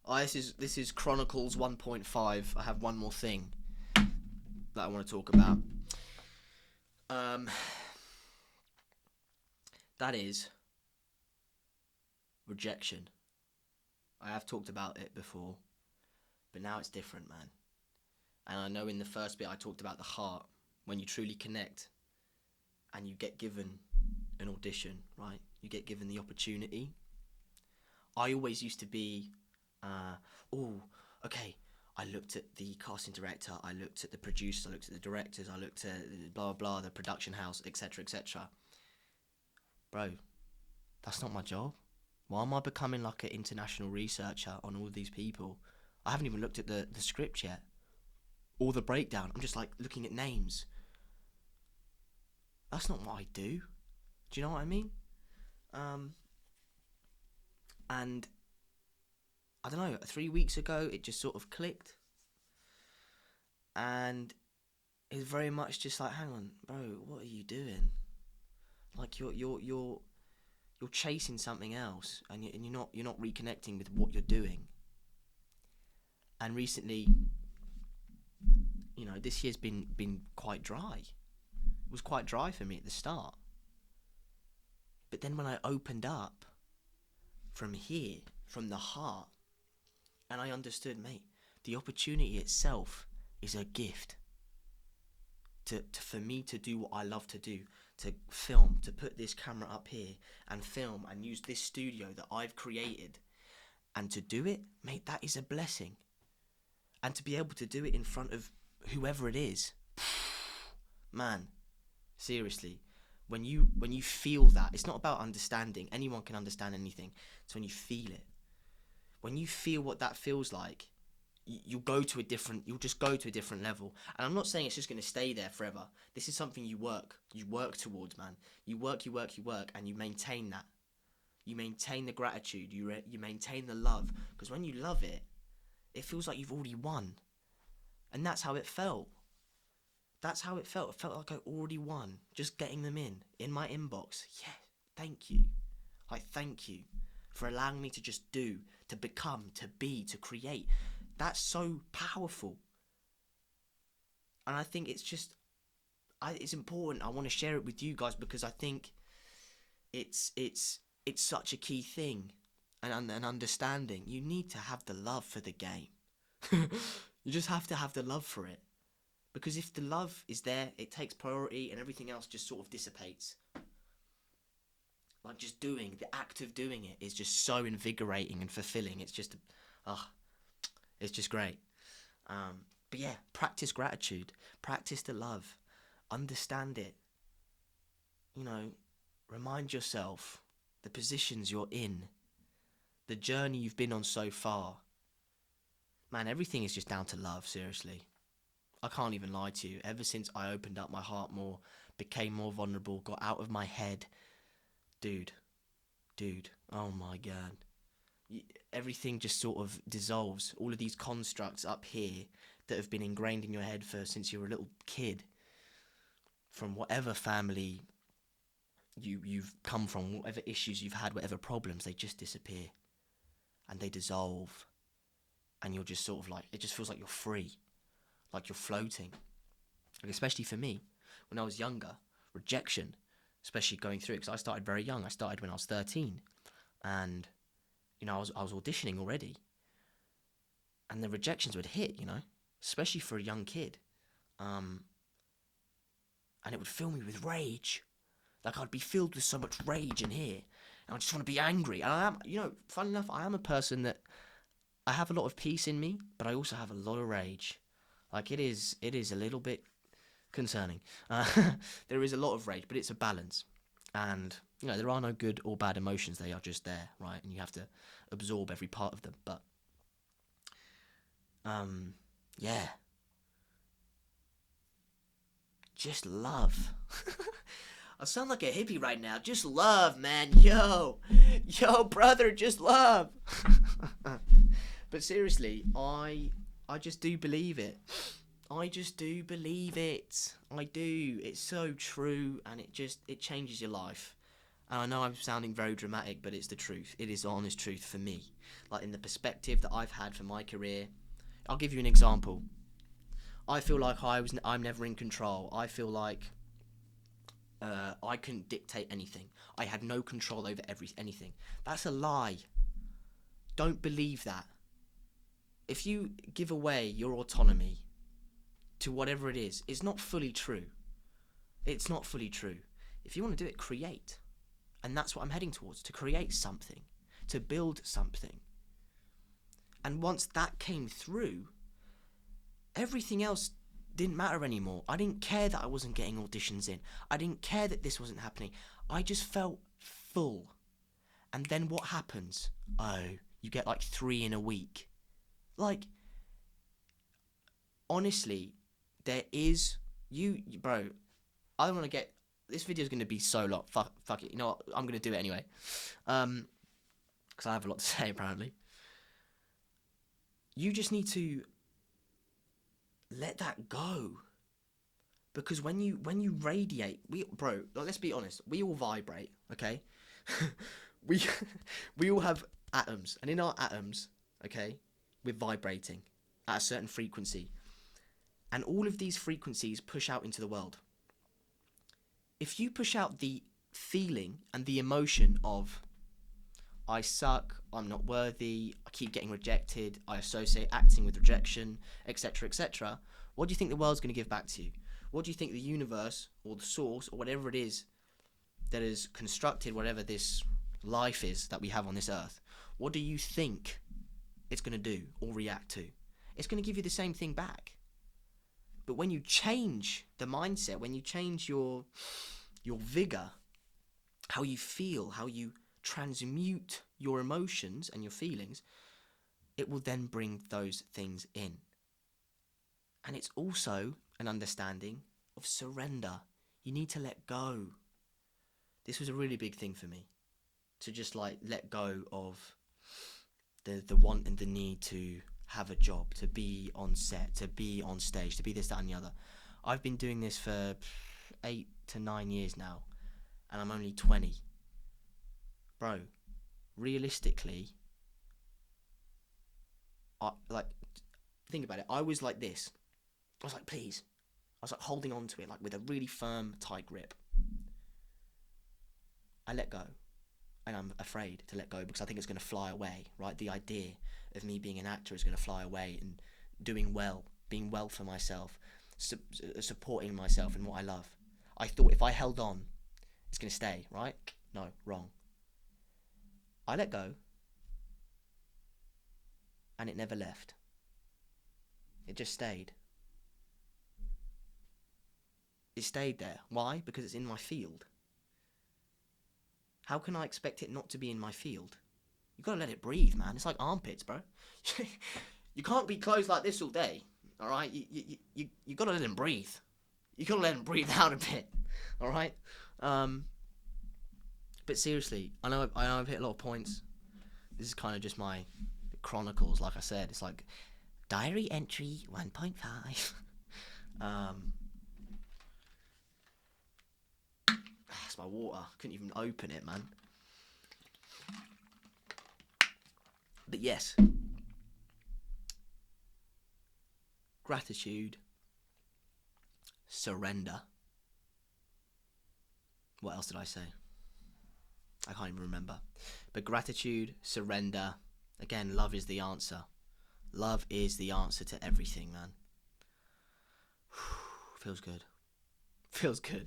This is Chronicles 1.5. I have one more thing that I want to talk about. Um, that is rejection. I have talked about it before, but now it's different, man. And I know in the first bit I talked about the heart, when you truly connect and you get given an audition, right? You get given the opportunity. I always used to be, oh, okay, I looked at the casting director, I looked at the producers, I looked at the directors, I looked at blah, blah, the production house, etc., etc. Bro, that's not my job. Why am I becoming like an international researcher on all these people? I haven't even looked at the script yet, or the breakdown. I'm just like looking at names. That's not what I do. Do you know what I mean? And I don't know, 3 weeks ago it just sort of clicked, and it's very much just like, hang on, bro, what are you doing? Like you're chasing something else, and you're not reconnecting with what you're doing. And recently, this year's been quite dry. It was quite dry for me at the start, but then when I opened up from here, from the heart, and I understood, mate, the opportunity itself is a gift. For me to do what I love to do, to film, to put this camera up here and film and use this studio that I've created, and to do it, mate, that is a blessing. And to be able to do it in front of whoever it is, man, seriously, when you feel that, it's not about understanding. Anyone can understand anything. It's when you feel it. When you feel what that feels like, you'll just go to a different level. And I'm not saying it's just going to stay there forever. This is something you work towards, man. You work, and you maintain that. You maintain the gratitude. You maintain the love, because when you love it, it feels like you've already won. And that's how it felt. That's how it felt. It felt like I already won, just getting them in my inbox. Yeah, thank you. Thank you for allowing me to just do, to become, to be, to create. That's so powerful. And I think it's important. I want to share it with you guys, because I think it's such a key thing, and an understanding. You need to have the love for the game. You just have to have the love for it. Because if the love is there, it takes priority, and everything else just sort of dissipates. Like, just doing, the act of doing it is just so invigorating and fulfilling. It's just, it's just great. But yeah, practice gratitude, practice the love, understand it. Remind yourself the positions you're in, the journey you've been on so far. Man, everything is just down to love, seriously. I can't even lie to you. Ever since I opened up my heart more, became more vulnerable, got out of my head, dude, oh my God. Everything just sort of dissolves. All of these constructs up here that have been ingrained in your head since you were a little kid, from whatever family you've come from, whatever issues you've had, whatever problems, they just disappear. And they dissolve. And you're just sort of like, it just feels like you're free. Like you're floating. Like, especially for me, when I was younger, rejection, especially going through it, because I started very young. I started when I was 13, and I was auditioning already, and the rejections would hit, especially for a young kid, and it would fill me with rage. Like, I'd be filled with so much rage in here, and I just want to be angry. And I am, fun enough, I am a person that I have a lot of peace in me, but I also have a lot of rage. Like, it is a little bit concerning. There is a lot of rage, but it's a balance. And, there are no good or bad emotions. They are just there, right? And you have to absorb every part of them. But, yeah. Just love. I sound like a hippie right now. Just love, man. Yo, brother, just love. But seriously, I just do believe it. I just do believe it. I do. It's so true, and it changes your life. And I know I'm sounding very dramatic, but it's the truth. It is the honest truth for me. Like, in the perspective that I've had for my career. I'll give you an example. I feel like I'm never in control. I feel like I couldn't dictate anything. I had no control over anything. That's a lie. Don't believe that. If you give away your autonomy to whatever it is, it's not fully true. It's not fully true. If you want to do it, create. And that's what I'm heading towards, to create something, to build something. And once that came through, everything else didn't matter anymore. I didn't care that I wasn't getting auditions in. I didn't care that this wasn't happening. I just felt full. And then what happens? Oh, you get like 3 in a week. Like, honestly, there is... Bro, I don't want to get... This video is going to be so long. Fuck it. You know what? I'm going to do it anyway. Because I have a lot to say, apparently. You just need to let that go. Because when you radiate... Bro, let's be honest. We all vibrate, okay? we all have atoms. And in our atoms, okay, we're vibrating at a certain frequency. And all of these frequencies push out into the world. If you push out the feeling and the emotion of, I suck, I'm not worthy, I keep getting rejected, I associate acting with rejection, etc., etc., what do you think the world's going to give back to you? What do you think the universe or the source or whatever it is that has constructed whatever this life is that we have on this earth, what do you think it's going to do or react to? It's going to give you the same thing back. But when you change the mindset, when you change your vigor, how you feel, how you transmute your emotions and your feelings, it will then bring those things in. And it's also an understanding of surrender. You need to let go. This was a really big thing for me, to just like let go of the want and the need to have a job, to be on set, to be on stage, to be this, that and the other. I've been doing this for 8 to 9 years now, and I'm only 20. Bro, realistically, think about it. I was like this. I was like, please. I was like holding on to it, like with a really firm, tight grip. I let go. And I'm afraid to let go because I think it's going to fly away, right? The idea of me being an actor is going to fly away, and doing well, being well for myself, supporting myself in what I love. I thought if I held on, it's going to stay, right? No, wrong. I let go, and it never left. It just stayed. It stayed there. Why? Because it's in my field. How can I expect it not to be in my field? You gotta let it breathe, man. It's like armpits, bro. You can't be closed like this all day, all right? You gotta let them breathe. You gotta let them breathe out a bit, all right? But seriously, I know I've hit a lot of points. This is kind of just my Chronicles, like I said. It's like diary entry 1.5. That's my water. Couldn't even open it, man. But yes, gratitude, surrender. What else did I say? I can't even remember. But gratitude, surrender. Again, love is the answer. Love is the answer to everything, man. Feels good. Feels good.